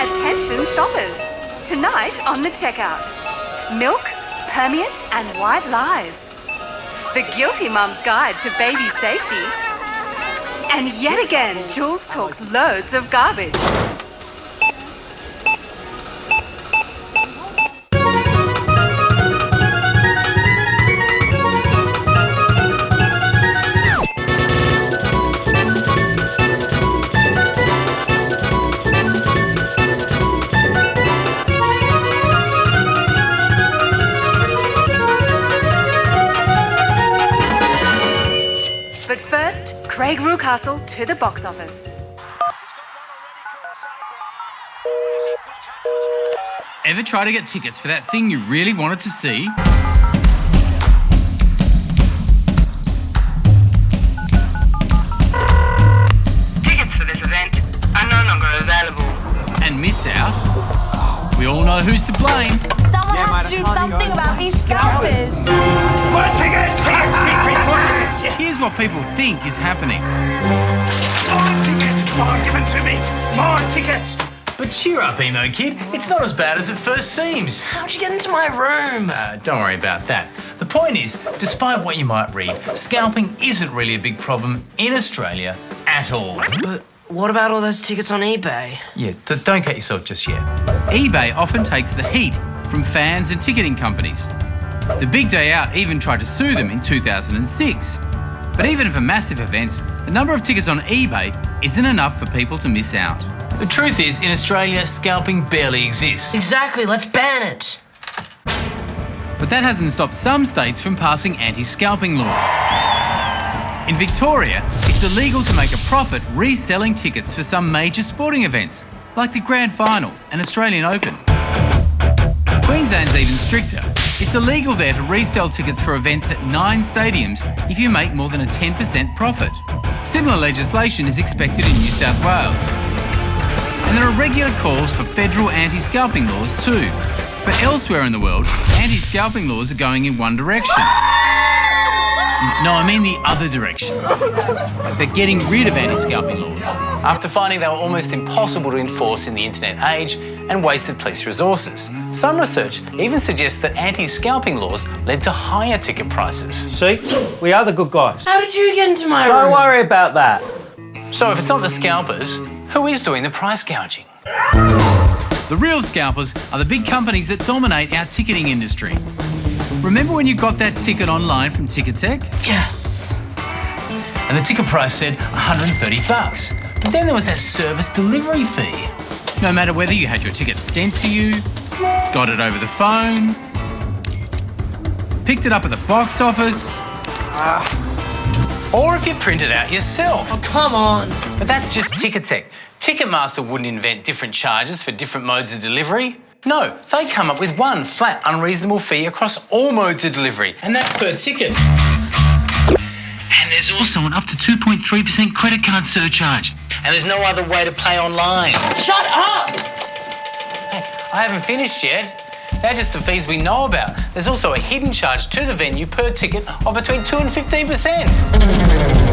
Attention shoppers! Tonight on the checkout, milk, permeate and white lies. The guilty mum's guide to baby safety. And yet again, Jules talks loads of garbage. But first, Craig Rucastle to the box office. Ever try to get tickets for that thing you really wanted to see? Tickets for this event are no longer available. And miss out? We all know who's to blame. Someone has to do something about these scalpers. More tickets! More tickets! Here's what people think is happening. More tickets! Someone give it to me! More tickets! But cheer up, emo kid. It's not as bad as it first seems. How'd you get into my room? Don't worry about that. The point is, despite what you might read, scalping isn't really a big problem in Australia at all. But what about all those tickets on eBay? Yeah, don't get yourself just yet. eBay often takes the heat from fans and ticketing companies. The Big Day Out even tried to sue them in 2006. But even for massive events, the number of tickets on eBay isn't enough for people to miss out. The truth is, in Australia, scalping barely exists. Exactly, let's ban it. But that hasn't stopped some states from passing anti-scalping laws. In Victoria, it's illegal to make a profit reselling tickets for some major sporting events, like the Grand Final and Australian Open. Queensland's even stricter. It's illegal there to resell tickets for events at 9 stadiums if you make more than a 10% profit. Similar legislation is expected in New South Wales. And there are regular calls for federal anti-scalping laws too. But elsewhere in the world, anti-scalping laws are going in one direction. No, I mean the other direction. Like they're getting rid of anti-scalping laws. After finding they were almost impossible to enforce in the internet age and wasted police resources. Some research even suggests that anti-scalping laws led to higher ticket prices. See? We are the good guys. How did you get into my room? Don't worry about that. So if it's not the scalpers, who is doing the price gouging? The real scalpers are the big companies that dominate our ticketing industry. Remember when you got that ticket online from Ticketek? Yes. And the ticket price said $130. But then there was that service delivery fee. No matter whether you had your ticket sent to you, got it over the phone, picked it up at the box office, Or if you print it out yourself. Oh, come on. But that's just Ticketek. Ticketmaster wouldn't invent different charges for different modes of delivery. No, they come up with one flat, unreasonable fee across all modes of delivery, and that's per ticket. And there's also an up to 2.3% credit card surcharge. And there's no other way to pay online. Shut up! Hey, I haven't finished yet. They're just the fees we know about. There's also a hidden charge to the venue per ticket of between 2 and 15%.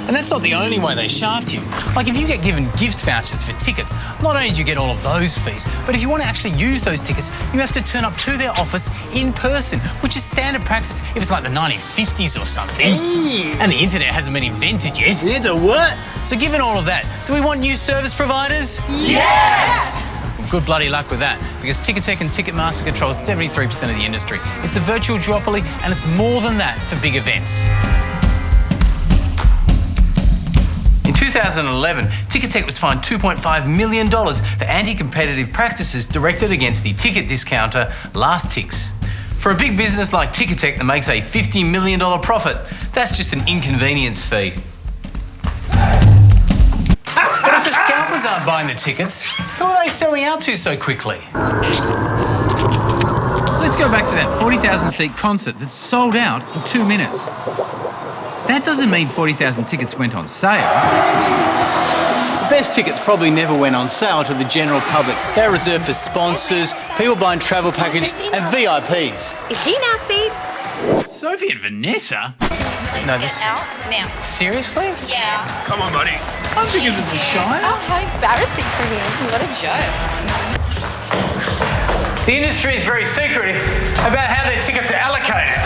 And that's not the only way they shaft you. Like if you get given gift vouchers for tickets, not only do you get all of those fees, but if you want to actually use those tickets, you have to turn up to their office in person, which is standard practice if it's like the 1950s or something. And the internet hasn't been invented yet. Into what? So given all of that, do we want new service providers? Yes! Well, good bloody luck with that, because Ticketek and Ticketmaster control 73% of the industry. It's a virtual duopoly, and it's more than that for big events. In 2011, Ticketek was fined $2.5 million for anti-competitive practices directed against the ticket discounter Lastix. For a big business like Ticketek that makes a $50 million profit, that's just an inconvenience fee. But if the scalpers aren't buying the tickets, who are they selling out to so quickly? Let's go back to that 40,000-seat concert that sold out in 2 minutes. That doesn't mean 40,000 tickets went on sale. The best tickets probably never went on sale to the general public. They're reserved for sponsors, people buying travel packages, and VIPs. Is he now seat? Sophie and Vanessa? No, this... Out now. Seriously? Yeah. Come on, buddy. I'm thinking this is shy. Oh, how embarrassing for him. What a joke. The industry is very secretive about how their tickets are allocated.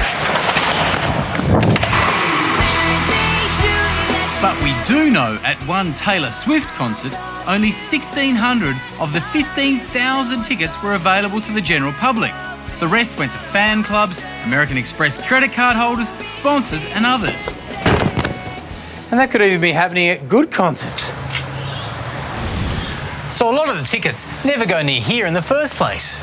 But we do know at one Taylor Swift concert, only 1,600 of the 15,000 tickets were available to the general public. The rest went to fan clubs, American Express credit card holders, sponsors and others. And that could even be happening at good concerts. So a lot of the tickets never go near here in the first place.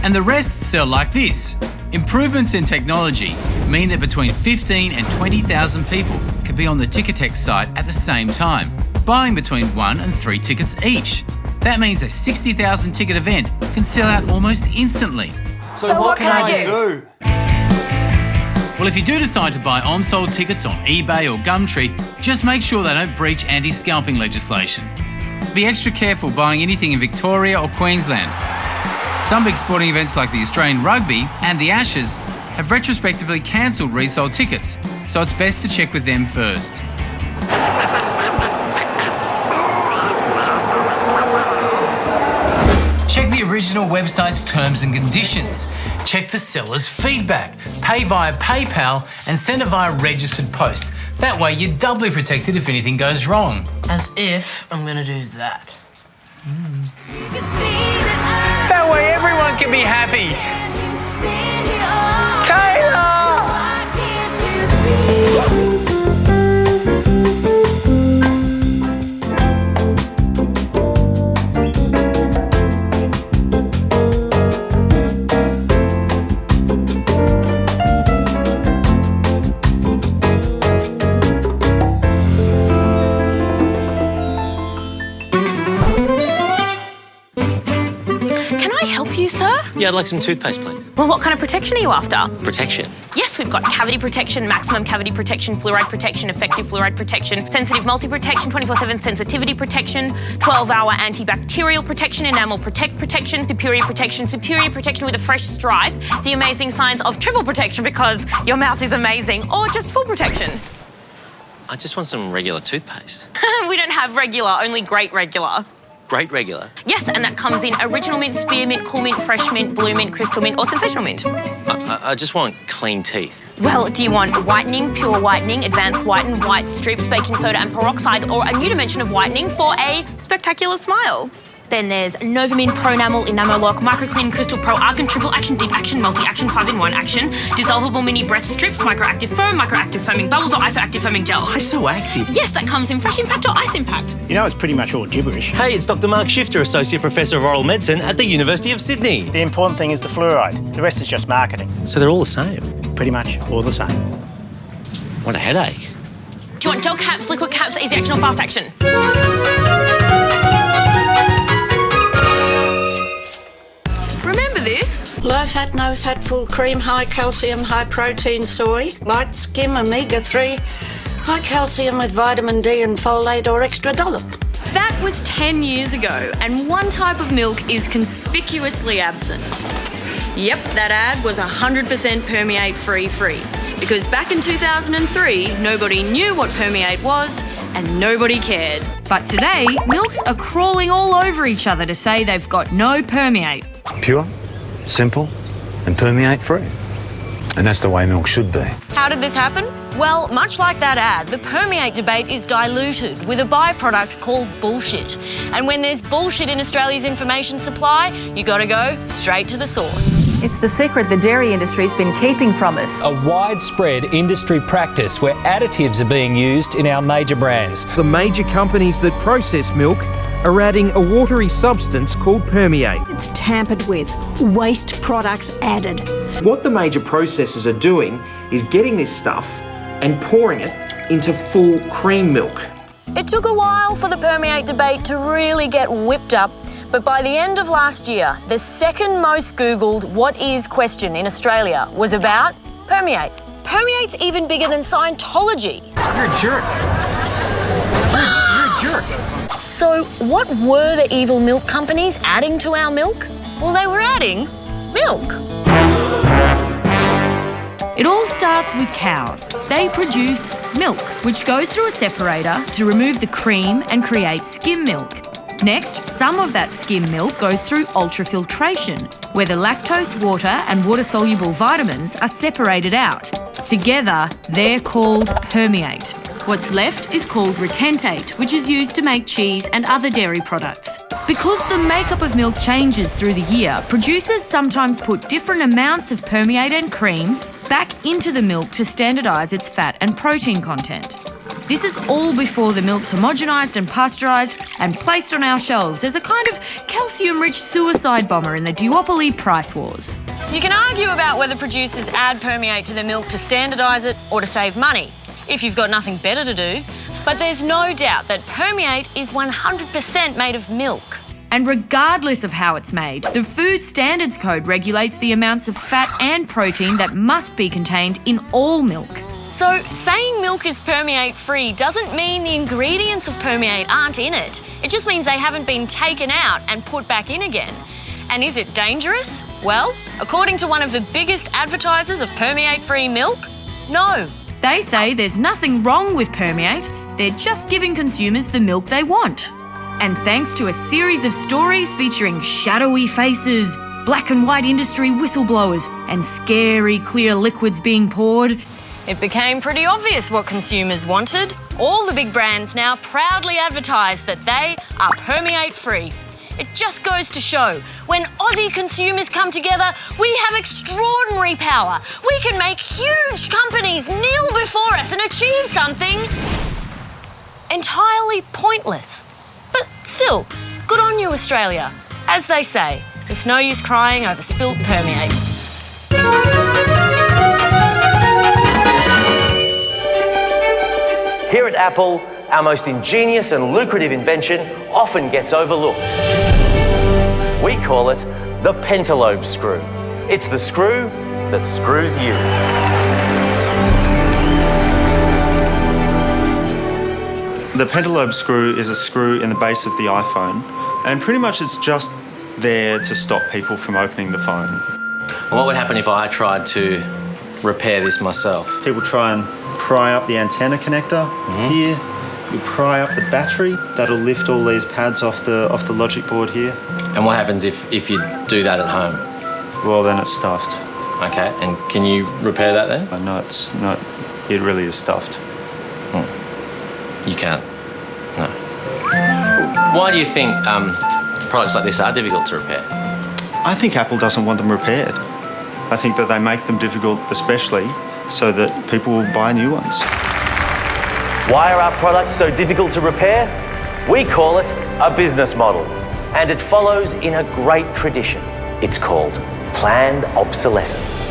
And the rest sell like this. Improvements in technology mean that between 15 and 20,000 people can be on the Ticketek site at the same time, buying between 1 and 3 tickets each. That means a 60,000 ticket event can sell out almost instantly. So what can I do? Well, if you do decide to buy on-sold tickets on eBay or Gumtree, just make sure they don't breach anti-scalping legislation. Be extra careful buying anything in Victoria or Queensland. Some big sporting events like the Australian Rugby and the Ashes have retrospectively cancelled resold tickets, so it's best to check with them first. Check the original website's terms and conditions. Check the seller's feedback. Pay via PayPal and send it via registered post. That way you're doubly protected if anything goes wrong. As if I'm gonna do that. That way everyone can be happy. Taylor! Yeah, I'd like some toothpaste, please. Well, what kind of protection are you after? Protection. Yes, we've got cavity protection, maximum cavity protection, fluoride protection, effective fluoride protection, sensitive multi-protection, 24/7 sensitivity protection, 12-hour antibacterial protection, enamel protection, superior protection with a fresh stripe, the amazing signs of triple protection because your mouth is amazing, or just full protection. I just want some regular toothpaste. We don't have regular, only great regular. Great regular? Yes, and that comes in original mint, spearmint, cool mint, fresh mint, blue mint, crystal mint, or sensational mint. I just want clean teeth. Well, do you want whitening, pure whitening, advanced whiten, white strips, baking soda and peroxide, or a new dimension of whitening for a spectacular smile? Then there's Novamin, ProNamel, EnameLock, Microclean Crystal Pro-Argin, Triple Action, Deep Action, Multi-Action, 5-in-1 Action, Dissolvable Mini-Breath Strips, Microactive Foam, Microactive Foaming Bubbles, or Isoactive Foaming Gel. Isoactive? Yes, that comes in Fresh Impact or Ice Impact. You know, it's pretty much all gibberish. Hey, it's Dr. Mark Schifter, Associate Professor of Oral Medicine at the University of Sydney. The important thing is the fluoride. The rest is just marketing. So they're all the same? Pretty much all the same. What a headache. Do you want gel caps, liquid caps, easy action or fast action? Remember this? Low fat, no fat, full cream, high calcium, high protein soy, light skim, omega-3, high calcium with vitamin D and folate or extra dollop. That was 10 years ago, and one type of milk is conspicuously absent. Yep, that ad was 100% Permeate free. Because back in 2003, nobody knew what Permeate was, and nobody cared. But today, milks are crawling all over each other to say they've got no Permeate. Pure, simple, and permeate free. And that's the way milk should be. How did this happen? Well, much like that ad, the Permeate debate is diluted with a byproduct called bullshit. And when there's bullshit in Australia's information supply, you gotta go straight to the source. It's the secret the dairy industry's been keeping from us. A widespread industry practice where additives are being used in our major brands. The major companies that process milk are adding a watery substance called Permeate. It's tampered with, waste products added. What the major processors are doing is getting this stuff and pouring it into full cream milk. It took a while for the Permeate debate to really get whipped up, but by the end of last year, the second most Googled "what is" question in Australia was about Permeate. Permeate's even bigger than Scientology. You're a jerk. You're a jerk. So what were the evil milk companies adding to our milk? Well, they were adding milk. It all starts with cows. They produce milk, which goes through a separator to remove the cream and create skim milk. Next, some of that skim milk goes through ultrafiltration, where the lactose, water and water-soluble vitamins are separated out. Together, they're called permeate. What's left is called retentate, which is used to make cheese and other dairy products. Because the makeup of milk changes through the year, producers sometimes put different amounts of permeate and cream back into the milk to standardise its fat and protein content. This is all before the milk's homogenised and pasteurised and placed on our shelves as a kind of calcium-rich suicide bomber in the duopoly price wars. You can argue about whether producers add permeate to the milk to standardise it or to save money, if you've got nothing better to do. But there's no doubt that permeate is 100% made of milk. And regardless of how it's made, the Food Standards Code regulates the amounts of fat and protein that must be contained in all milk. So saying milk is permeate-free doesn't mean the ingredients of permeate aren't in it. It just means they haven't been taken out and put back in again. And is it dangerous? Well, according to one of the biggest advertisers of permeate-free milk, no. They say there's nothing wrong with permeate, they're just giving consumers the milk they want. And thanks to a series of stories featuring shadowy faces, black and white industry whistleblowers, and scary clear liquids being poured, it became pretty obvious what consumers wanted. All the big brands now proudly advertise that they are permeate-free. It just goes to show, when Aussie consumers come together, we have extraordinary power. We can make huge companies kneel before us and achieve something entirely pointless. But still, good on you, Australia. As they say, it's no use crying over spilt permeate. Here at Apple, our most ingenious and lucrative invention often gets overlooked. We call it the pentalobe screw. It's the screw that screws you. The pentalobe screw is a screw in the base of the iPhone, and pretty much it's just there to stop people from opening the phone. What would happen if I tried to repair this myself? People try and pry up the antenna connector here. You pry up the battery. That'll lift all these pads off the logic board here. And what happens if you do that at home? Well, then it's stuffed. Okay, and can you repair that then? No, it's not. It really is stuffed. You can't? No. Why do you think products like this are difficult to repair? I think Apple doesn't want them repaired. I think that they make them difficult especially so that people will buy new ones. Why are our products so difficult to repair? We call it a business model, and it follows in a great tradition. It's called planned obsolescence.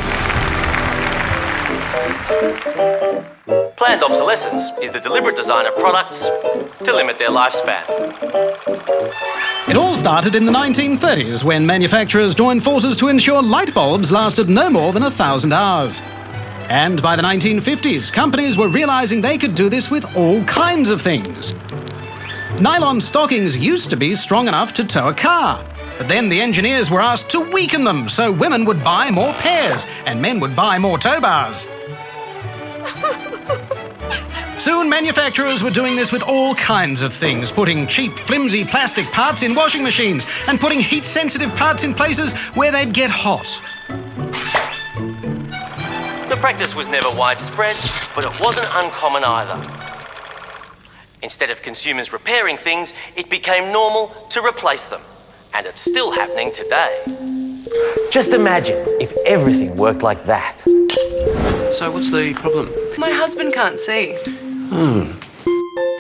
Planned obsolescence is the deliberate design of products to limit their lifespan. It all started in the 1930s when manufacturers joined forces to ensure light bulbs lasted no more than 1,000 hours. And by the 1950s, companies were realising they could do this with all kinds of things. Nylon stockings used to be strong enough to tow a car, but then the engineers were asked to weaken them so women would buy more pairs and men would buy more tow bars. Soon manufacturers were doing this with all kinds of things, putting cheap, flimsy plastic parts in washing machines and putting heat-sensitive parts in places where they'd get hot. The practice was never widespread, but it wasn't uncommon either. Instead of consumers repairing things, it became normal to replace them. And it's still happening today. Just imagine if everything worked like that. So what's the problem? My husband can't see.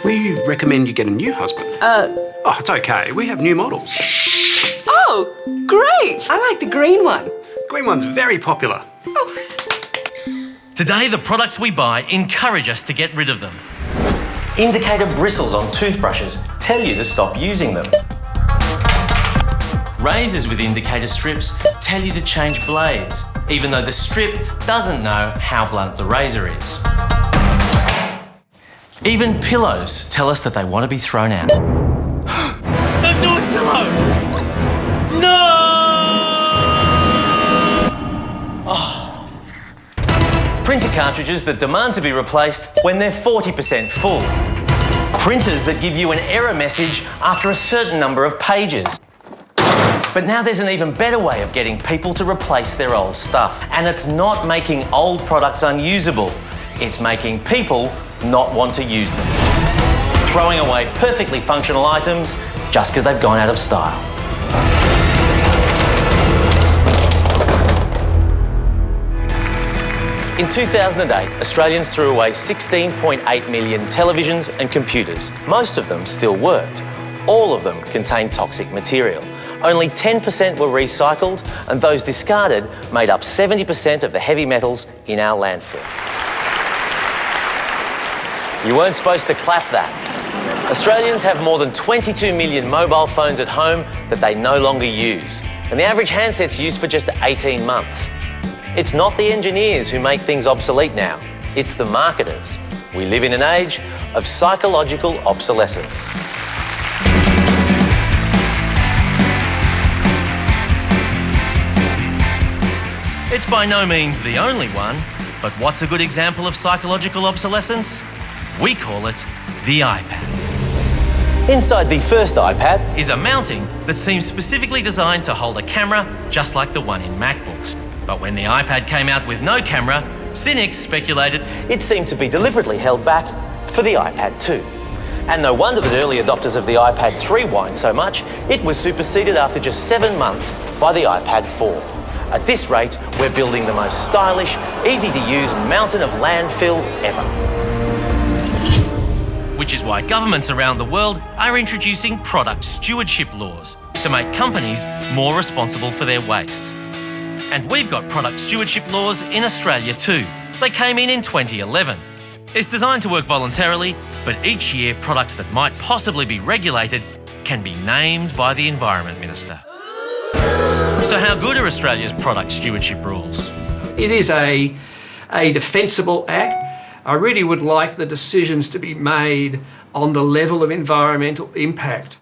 We recommend you get a new husband. Oh, it's okay. We have new models. Oh, great! I like the green one. Green one's very popular. Today, the products we buy encourage us to get rid of them. Indicator bristles on toothbrushes tell you to stop using them. Razors with indicator strips tell you to change blades, even though the strip doesn't know how blunt the razor is. Even pillows tell us that they want to be thrown out. Don't do it, pillow! No! Printer cartridges that demand to be replaced when they're 40% full. Printers that give you an error message after a certain number of pages. But now there's an even better way of getting people to replace their old stuff. And it's not making old products unusable. It's making people not want to use them. Throwing away perfectly functional items just because they've gone out of style. In 2008, Australians threw away 16.8 million televisions and computers. Most of them still worked. All of them contained toxic material. Only 10% were recycled, and those discarded made up 70% of the heavy metals in our landfill. You weren't supposed to clap that. Australians have more than 22 million mobile phones at home that they no longer use, and the average handset's used for just 18 months. It's not the engineers who make things obsolete now, it's the marketers. We live in an age of psychological obsolescence. It's by no means the only one, but what's a good example of psychological obsolescence? We call it the iPad. Inside the first iPad is a mounting that seems specifically designed to hold a camera just like the one in MacBooks. But when the iPad came out with no camera, cynics speculated it seemed to be deliberately held back for the iPad 2. And no wonder that early adopters of the iPad 3 whined so much, it was superseded after just 7 months by the iPad 4. At this rate, we're building the most stylish, easy-to-use mountain of landfill ever. Which is why governments around the world are introducing product stewardship laws to make companies more responsible for their waste. And we've got product stewardship laws in Australia too. They came in 2011. It's designed to work voluntarily, but each year products that might possibly be regulated can be named by the Environment Minister. So how good are Australia's product stewardship rules? It is a defensible act. I really would like the decisions to be made on the level of environmental impact.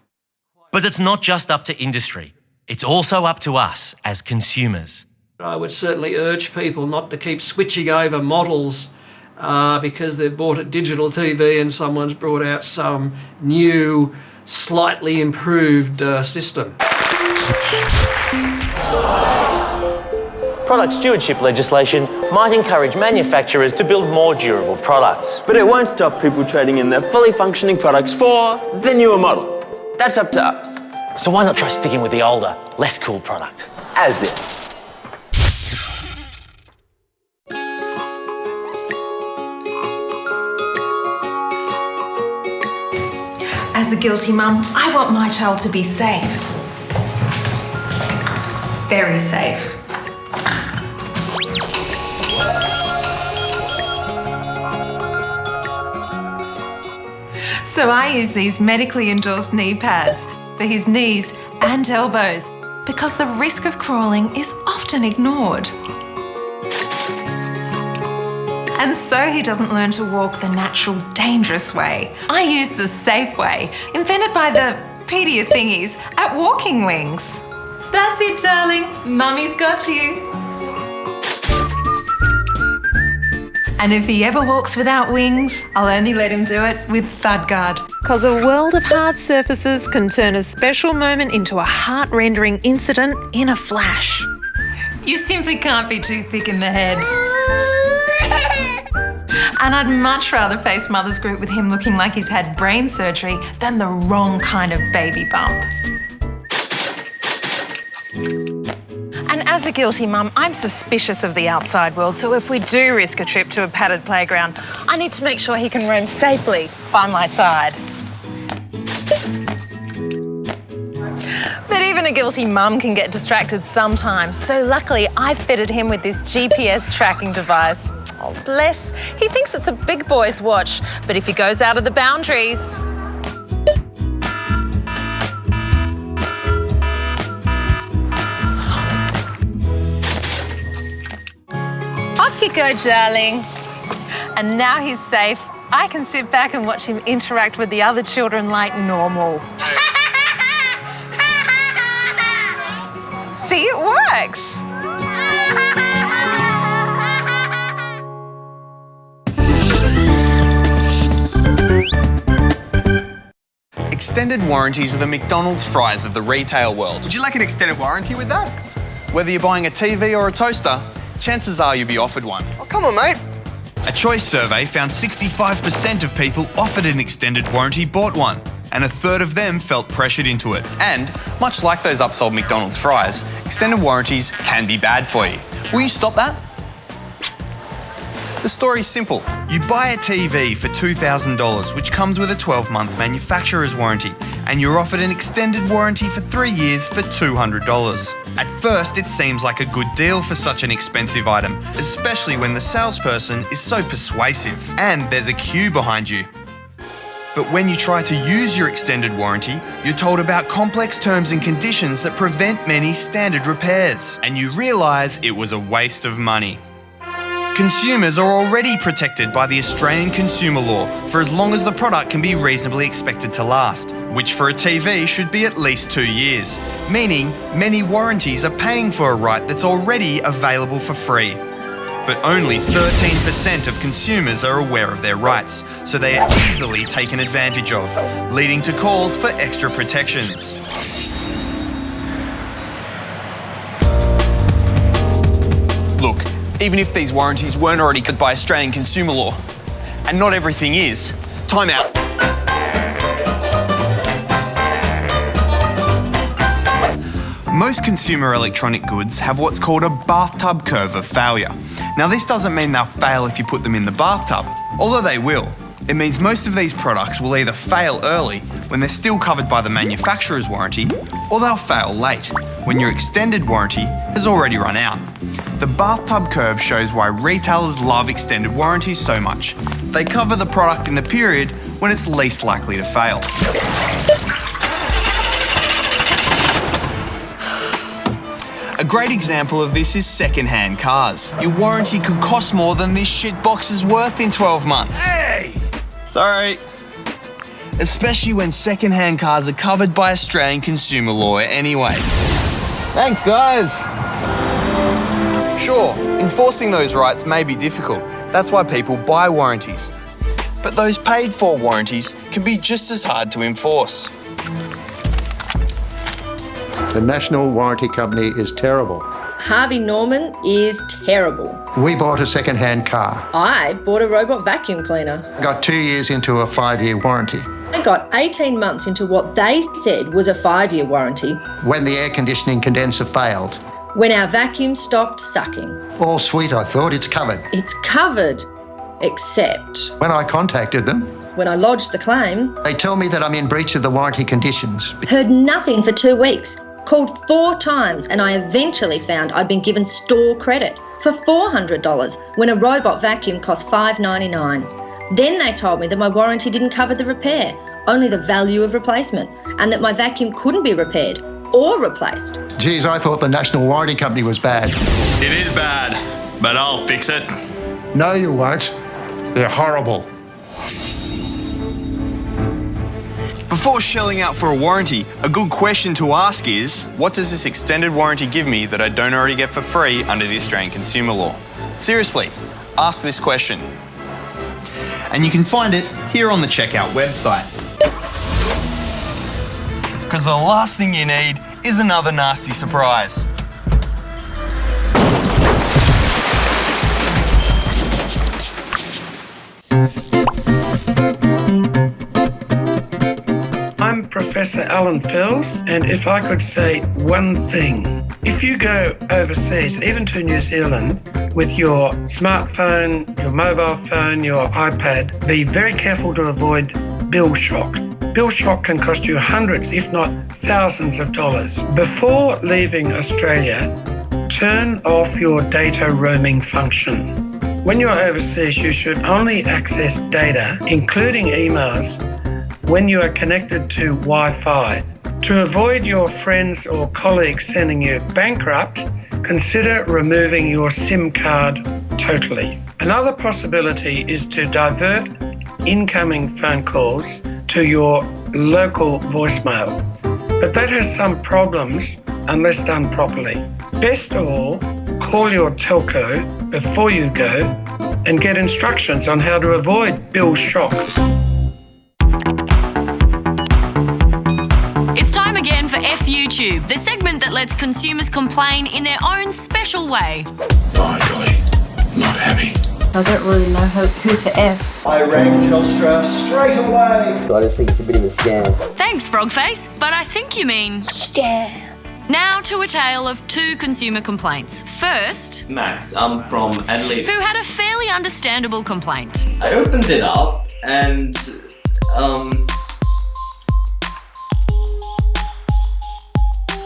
But it's not just up to industry. It's also up to us as consumers. I would certainly urge people not to keep switching over models because they've bought a digital TV and someone's brought out some new, slightly improved system. Product stewardship legislation might encourage manufacturers to build more durable products. But it won't stop people trading in their fully functioning products for the newer model. That's up to us. So why not try sticking with the older, less cool product? As if. As a guilty mum, I want my child to be safe. Very safe. So I use these medically endorsed knee pads for his knees and elbows because the risk of crawling is often ignored. And so he doesn't learn to walk the natural, dangerous way. I use the safe way, invented by the pedia thingies at Walking Wings. That's it, darling. Mummy's got you. And if he ever walks without wings, I'll only let him do it with ThudGuard. Because a world of hard surfaces can turn a special moment into a heart-rendering incident in a flash. You simply can't be too thick in the head. And I'd much rather face Mother's Group with him looking like he's had brain surgery than the wrong kind of baby bump. And as a guilty mum, I'm suspicious of the outside world, so if we do risk a trip to a padded playground, I need to make sure he can roam safely by my side. But even a guilty mum can get distracted sometimes, so luckily I've fitted him with this GPS tracking device. Oh, bless. He thinks it's a big boy's watch, but if he goes out of the boundaries... Off you go, darling. And now he's safe, I can sit back and watch him interact with the other children like normal. See, it works. Extended warranties are the McDonald's fries of the retail world. Would you like an extended warranty with that? Whether you're buying a TV or a toaster, chances are you'll be offered one. Oh, come on, mate. A choice survey found 65% of people offered an extended warranty bought one, and a third of them felt pressured into it. And, much like those upsold McDonald's fries, extended warranties can be bad for you. Will you stop that? The story's simple. You buy a TV for $2,000, which comes with a 12-month manufacturer's warranty, and you're offered an extended warranty for 3 years for $200. At first, it seems like a good deal for such an expensive item, especially when the salesperson is so persuasive and there's a queue behind you. But when you try to use your extended warranty, you're told about complex terms and conditions that prevent many standard repairs, and you realise it was a waste of money. Consumers are already protected by the Australian consumer law for as long as the product can be reasonably expected to last, which for a TV should be at least 2 years, meaning many warranties are paying for a right that's already available for free. But only 13% of consumers are aware of their rights, so they are easily taken advantage of, leading to calls for extra protections. Look, even if these warranties weren't already covered by Australian consumer law, and not everything is, time out. Most consumer electronic goods have what's called a bathtub curve of failure. Now, this doesn't mean they'll fail if you put them in the bathtub, although they will. It means most of these products will either fail early, when they're still covered by the manufacturer's warranty, or they'll fail late, when your extended warranty has already run out. The bathtub curve shows why retailers love extended warranties so much. They cover the product in the period when it's least likely to fail. A great example of this is second-hand cars. Your warranty could cost more than this shit box is worth in 12 months. Hey! Sorry. Especially when second-hand cars are covered by Australian consumer law anyway. Thanks, guys. Sure, enforcing those rights may be difficult. That's why people buy warranties. But those paid-for warranties can be just as hard to enforce. The National Warranty Company is terrible. Harvey Norman is terrible. We bought a second-hand car. I bought a robot vacuum cleaner. Got 2 years into a 5-year warranty. I got 18 months into what they said was a 5-year warranty. When the air conditioning condenser failed. When our vacuum stopped sucking. All sweet, I thought. It's covered. It's covered, except... When I contacted them... When I lodged the claim... They tell me that I'm in breach of the warranty conditions. Heard nothing for 2 weeks. Called 4 times and I eventually found I'd been given store credit for $400 when a robot vacuum cost $5.99. Then they told me that my warranty didn't cover the repair, only the value of replacement, and that my vacuum couldn't be repaired or replaced. Geez, I thought the National Warranty Company was bad. It is bad, but I'll fix it. No, you won't. They're horrible. Before shelling out for a warranty, a good question to ask is, what does this extended warranty give me that I don't already get for free under the Australian consumer law? Seriously, ask this question. And you can find it here on the checkout website. Because the last thing you need is another nasty surprise. I'm Professor Alan Fells, and if I could say one thing, if you go overseas, even to New Zealand, with your smartphone, your mobile phone, your iPad, be very careful to avoid bill shock. Bill shock can cost you hundreds, if not thousands of dollars. Before leaving Australia, turn off your data roaming function. When you're overseas, you should only access data, including emails, when you are connected to Wi-Fi. To avoid your friends or colleagues sending you bankrupt, consider removing your SIM card totally. Another possibility is to divert incoming phone calls to your local voicemail. But that has some problems unless done properly. Best of all, call your telco before you go and get instructions on how to avoid bill shock. time for F YouTube, the segment that lets consumers complain in their own special way. Finally, not happy. I don't really know who to F. I rang Telstra straight away. I just think it's a bit of a scam. Thanks, Frogface, but I think you mean scam. Now to a tale of two consumer complaints. First, Max, I'm from Adelaide. Who had a fairly understandable complaint. I opened it up and,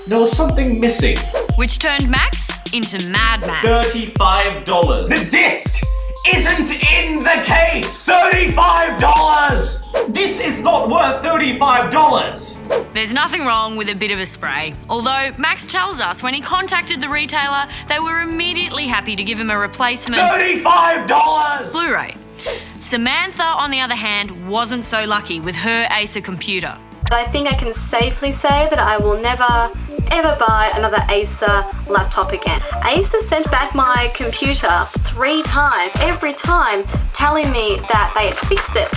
there was something missing. Which turned Max into Mad Max. $35. The disc isn't in the case! $35! This is not worth $35! There's nothing wrong with a bit of a spray. Although Max tells us when he contacted the retailer, they were immediately happy to give him a replacement $35! Blu-ray. Samantha, on the other hand, wasn't so lucky with her Acer computer. I think I can safely say that I will never, ever buy another Acer laptop again. Acer sent back my computer 3 times, every time telling me that they had fixed it,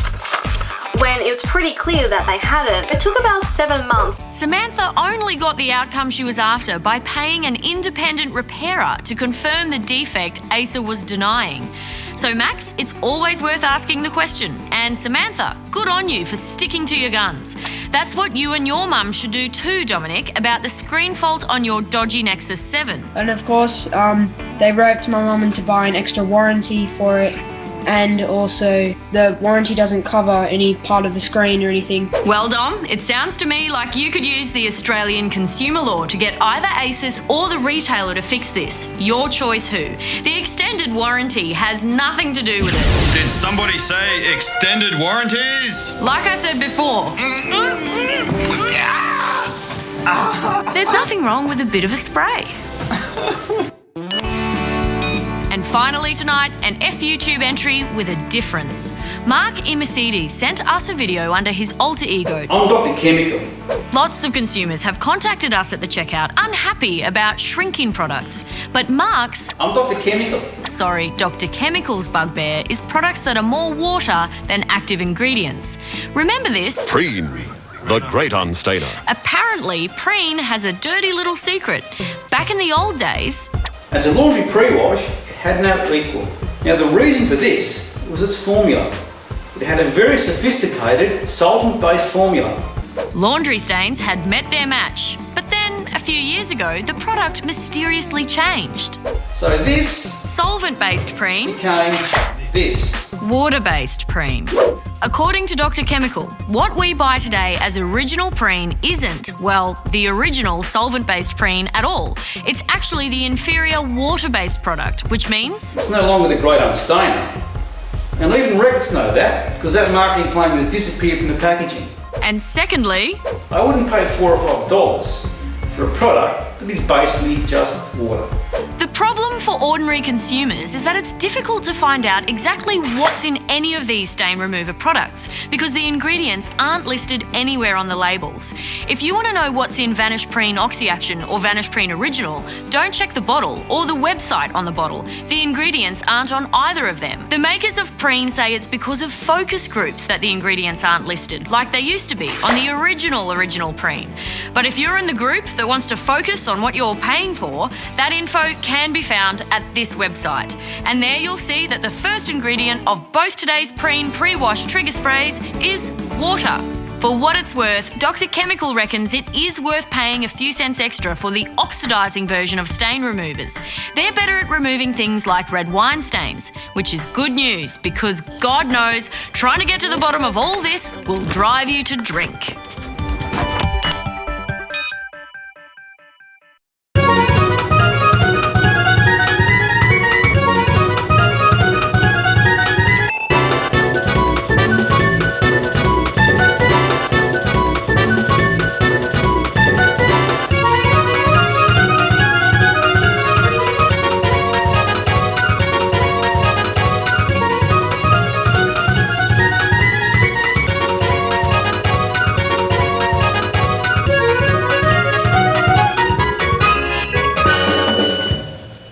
when it was pretty clear that they hadn't. It took about 7 months. Samantha only got the outcome she was after by paying an independent repairer to confirm the defect Acer was denying. So Max, it's always worth asking the question. And Samantha, good on you for sticking to your guns. That's what you and your mum should do too, Dominic, about the screen fault on your dodgy Nexus 7. And of course, they roped my mum into buying extra warranty for it. And also, the warranty doesn't cover any part of the screen or anything. Well, Dom, it sounds to me like you could use the Australian consumer law to get either Asus or the retailer to fix this. Your choice who. The extended warranty has nothing to do with it. Did somebody say extended warranties? Like I said before, there's nothing wrong with a bit of a spray. And finally tonight, an F-YouTube entry with a difference. Mark Schifter sent us a video under his alter ego. I'm Dr. Chemical. Lots of consumers have contacted us at the checkout unhappy about shrinking products. But Mark's... I'm Dr. Chemical. Sorry, Dr. Chemical's bugbear is products that are more water than active ingredients. Remember this? Preen, the great unstainer. Apparently, Preen has a dirty little secret. Back in the old days... As a laundry pre-wash, it had no equal. Now the reason for this was its formula. It had a very sophisticated solvent-based formula. Laundry stains had met their match, but then a few years ago the product mysteriously changed. So this solvent-based Preen became this. Water-based Preen. According to Dr. Chemical, what we buy today as original Preen isn't, well, the original solvent-based Preen at all. It's actually the inferior water-based product, which means... It's no longer the great unstainer. And even records know that, because that marketing claim has disappeared from the packaging. And secondly... I wouldn't pay $4 or $5 for a product that is basically just water. The problem for ordinary consumers is that it's difficult to find out exactly what's in any of these stain remover products because the ingredients aren't listed anywhere on the labels. If you want to know what's in Vanish Preen Oxy Action or Vanish Preen Original, don't check the bottle or the website on the bottle. The ingredients aren't on either of them. The makers of Preen say it's because of focus groups that the ingredients aren't listed, like they used to be on the original Preen. But if you're in the group that wants to focus on what you're paying for, that info can be found at this website. And there you'll see that the first ingredient of both today's Preen pre-wash trigger sprays is water. For what it's worth, Dr. Chemical reckons it is worth paying a few cents extra for the oxidising version of stain removers. They're better at removing things like red wine stains, which is good news because God knows trying to get to the bottom of all this will drive you to drink.